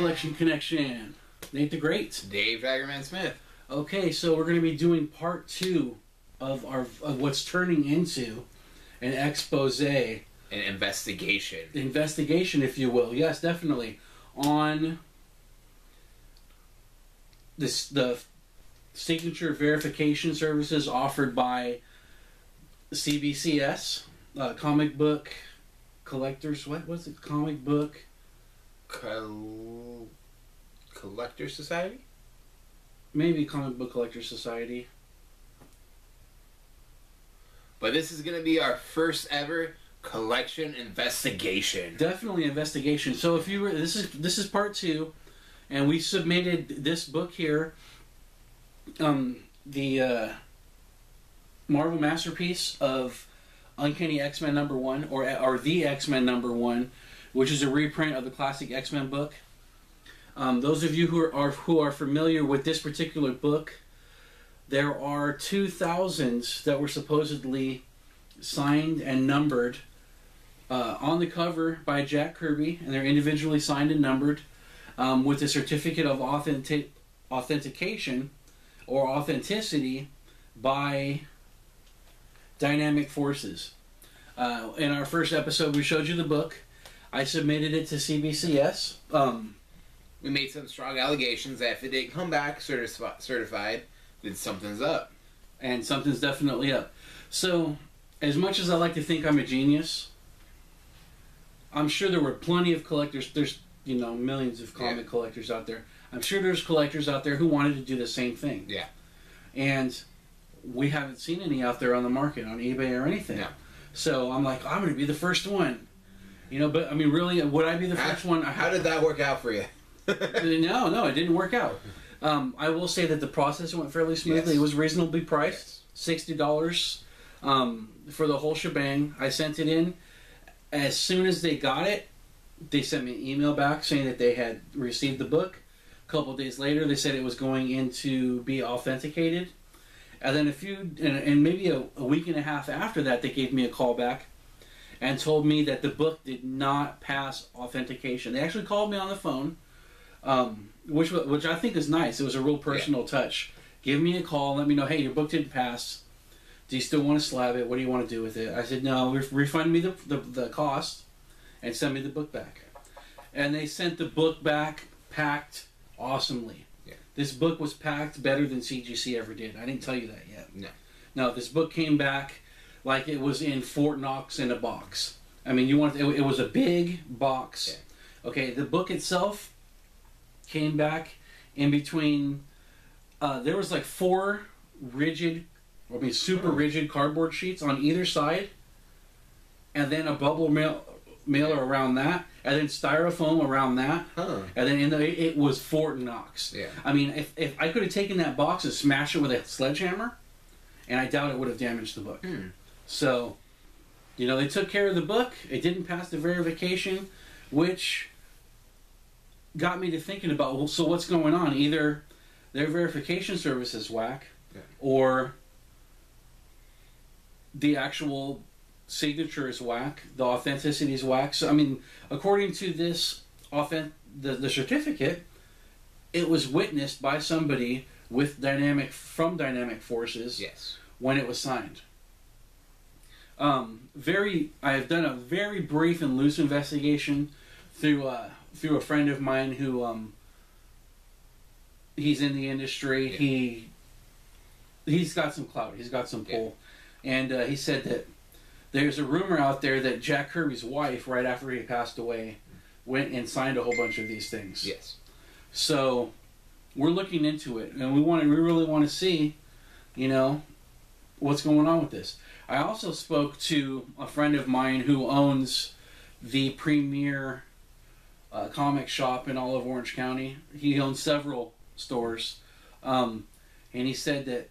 Collection Connection. Nate the Great. Dave Dragonman Smith. Okay, so we're going to be doing part 2 of what's turning into an expose. An investigation. Investigation, if you will. Yes, definitely. On the signature verification services offered by CBCS, comic book collectors. What was it? Comic book Collector Society? Maybe Comic Book Collector Society. But this is going to be our first ever collection investigation. Definitely investigation. So if you were, this is part 2, and we submitted this book here, the Marvel Masterpiece of Uncanny X-Men #1, or the X-Men #1, which is a reprint of the classic X-Men book. Those of you who are familiar with this particular book, there are 2,000 that were supposedly signed and numbered on the cover by Jack Kirby, and they're individually signed and numbered with a certificate of authentication or authenticity by Dynamic Forces. In our first episode, we showed you the book. I submitted it to CBCS. We made some strong allegations that if it didn't come back certified, then something's up. And something's definitely up. So, as much as I like to think I'm a genius, I'm sure there were plenty of collectors. There's, millions of comic collectors out there. I'm sure there's collectors out there who wanted to do the same thing. Yeah. And we haven't seen any out there on the market, on eBay or anything. No. So I'm like, I'm going to be the first one. But I mean, really, would I be the first one? How did that work out for you? No, it didn't work out. I will say that the process went fairly smoothly. Yes. It was reasonably priced, $60 for the whole shebang. I sent it in. As soon as they got it, they sent me an email back saying that they had received the book. A couple of days later, they said it was going in to be authenticated. And then maybe a week and a half after that, they gave me a call back and told me that the book did not pass authentication. They actually called me on the phone, which I think is nice. It was a real personal touch. Give me a call, let me know, hey, your book didn't pass. Do you still want to slab it? What do you want to do with it? I said, no, refund me the cost and send me the book back. And they sent the book back packed awesomely. Yeah. This book was packed better than CGC ever did. I didn't tell you that yet. No, this book came back like it was in Fort Knox in a box. I mean, it was a big box. Yeah. Okay, the book itself came back in between. There was like 4 super rigid cardboard sheets on either side, and then a bubble mailer around that, and then styrofoam around that, and then it was Fort Knox. Yeah. I mean, if I could have taken that box and smashed it with a sledgehammer, and I doubt it would have damaged the book. So, they took care of the book. It didn't pass the verification, which got me to thinking about, well, so what's going on? Either their verification service is whack, or the actual signature is whack, the authenticity is whack. So, I mean, according to this, the certificate, it was witnessed by somebody from Dynamic Forces when it was signed. I have done a very brief and loose investigation through a friend of mine who he's in the industry. He's got some clout. He's got some pull. And he said that there's a rumor out there that Jack Kirby's wife, right after he passed away, went and signed a whole bunch of these things. Yes. So we're looking into it, and we really want to see, what's going on with this. I also spoke to a friend of mine who owns the premier comic shop in all of Orange County. He owns several stores, and he said that,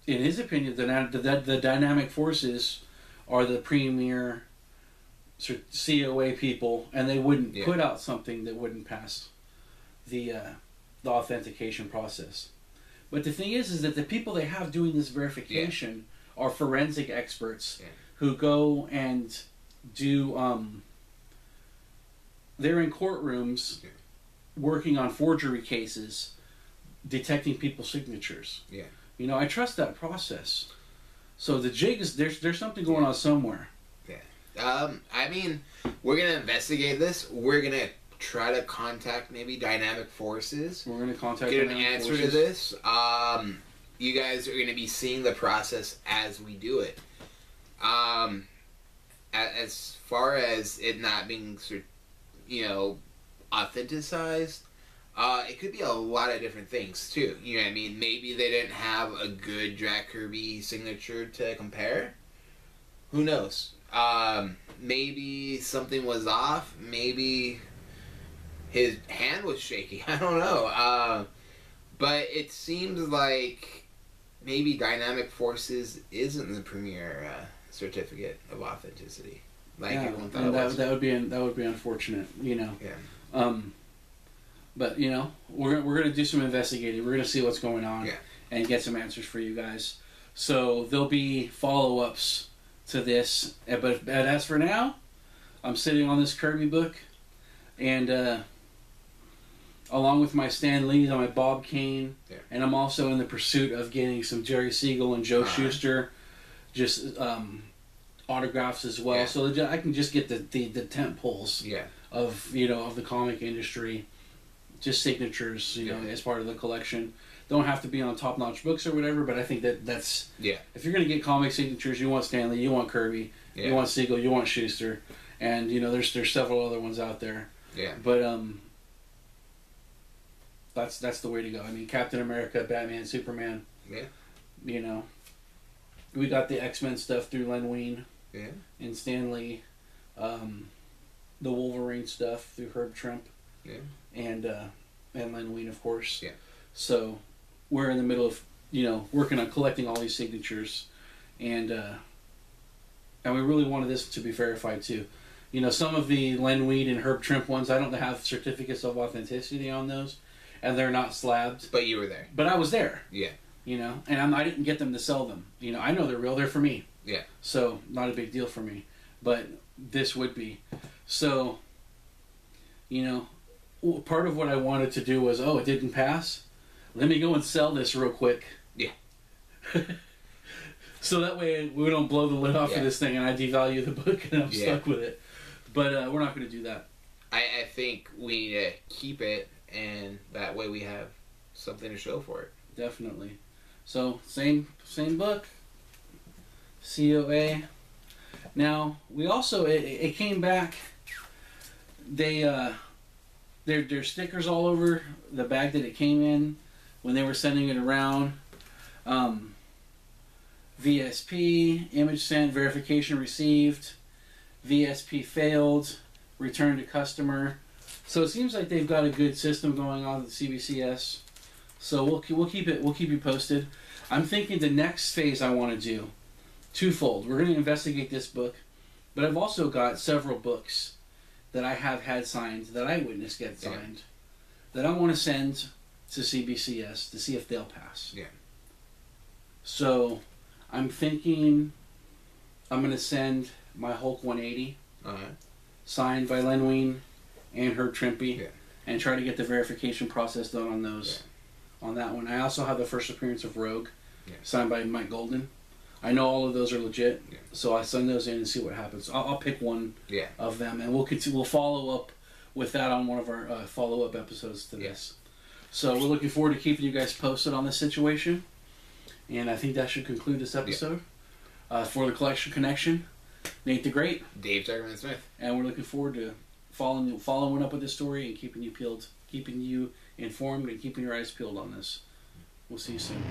in his opinion, the Dynamic Forces are the premier COA people, and they wouldn't put out something that wouldn't pass the authentication process. But the thing is that the people they have doing this verification are forensic experts who go and do. They're in courtrooms working on forgery cases, detecting people's signatures. Yeah. You know, I trust that process. So the jig is there's something going on somewhere. Yeah. I mean, we're gonna investigate this. We're gonna try to contact maybe Dynamic Forces. We're gonna contact get an Dynamic answer Forces. to this. You guys are gonna be seeing the process as we do it. As far as it not being, authenticized, it could be a lot of different things too. You know what I mean? Maybe they didn't have a good Jack Kirby signature to compare. Who knows? Maybe something was off. Maybe his hand was shaky. I don't know. But it seems like maybe Dynamic Forces isn't the premier certificate of authenticity. Like everyone thought it was. That would be unfortunate. You know. Yeah. But you know, we're gonna do some investigating. We're gonna see what's going on and get some answers for you guys. So there'll be follow-ups to this. But as for now, I'm sitting on this Kirby book, and along with my Stan Lees and my Bob Kane, and I'm also in the pursuit of getting some Jerry Siegel and Joe Shuster, just autographs as well, so that I can just get the tent poles of of the comic industry. Just signatures, as part of the collection. Don't have to be on top-notch books or whatever, but I think that's if you're going to get comic signatures, you want Stanley, you want Kirby, you want Siegel, you want Schuster, and there's several other ones out there. Yeah. But that's the way to go. I mean, Captain America, Batman, Superman. Yeah. We got the X-Men stuff through Len Wein. Yeah. And Stan Lee, the Wolverine stuff through Herb Trimp. Yeah. And Len Wein, of course. Yeah. So we're in the middle of working on collecting all these signatures, and we really wanted this to be verified too. Some of the Len Wein and Herb Trimp ones, I don't have certificates of authenticity on those, and they're not slabbed. But you were there. But I was there. Yeah. And I didn't get them to sell them. I know they're real. They're for me. Yeah. So not a big deal for me, but this would be. So, part of what I wanted to do was, it didn't pass. Let me go and sell this real quick. Yeah. So that way we don't blow the lid off of this thing and I devalue the book and I'm stuck with it. But we're not going to do that. I think we need to keep it, and that way we have something to show for it. Definitely. So same book. COA. Now we also it came back. There's stickers all over the bag that it came in when they were sending it around. VSP, image sent, verification received. VSP failed, return to customer. So it seems like they've got a good system going on with CBCS. So we'll keep you posted. I'm thinking the next phase I want to do twofold. We're going to investigate this book, but I've also got several books that I have had signed, that I witnessed get signed, that I want to send to CBCS to see if they'll pass. Yeah. So I'm thinking I'm going to send my Hulk 180 signed by Len Wein and Herb Trimpe, and try to get the verification process done on those. On that one. I also have the first appearance of Rogue, signed by Mike Golden. I know all of those are legit, so I send those in and see what happens. I'll pick one of them, and we'll follow up with that on one of our follow-up episodes to this. So we're looking forward to keeping you guys posted on this situation, and I think that should conclude this episode. For the Collection Connection, Nate the Great, Dave Tuckerman Smith, and we're looking forward to following up with this story and keeping you informed and keeping your eyes peeled on this. We'll see you soon.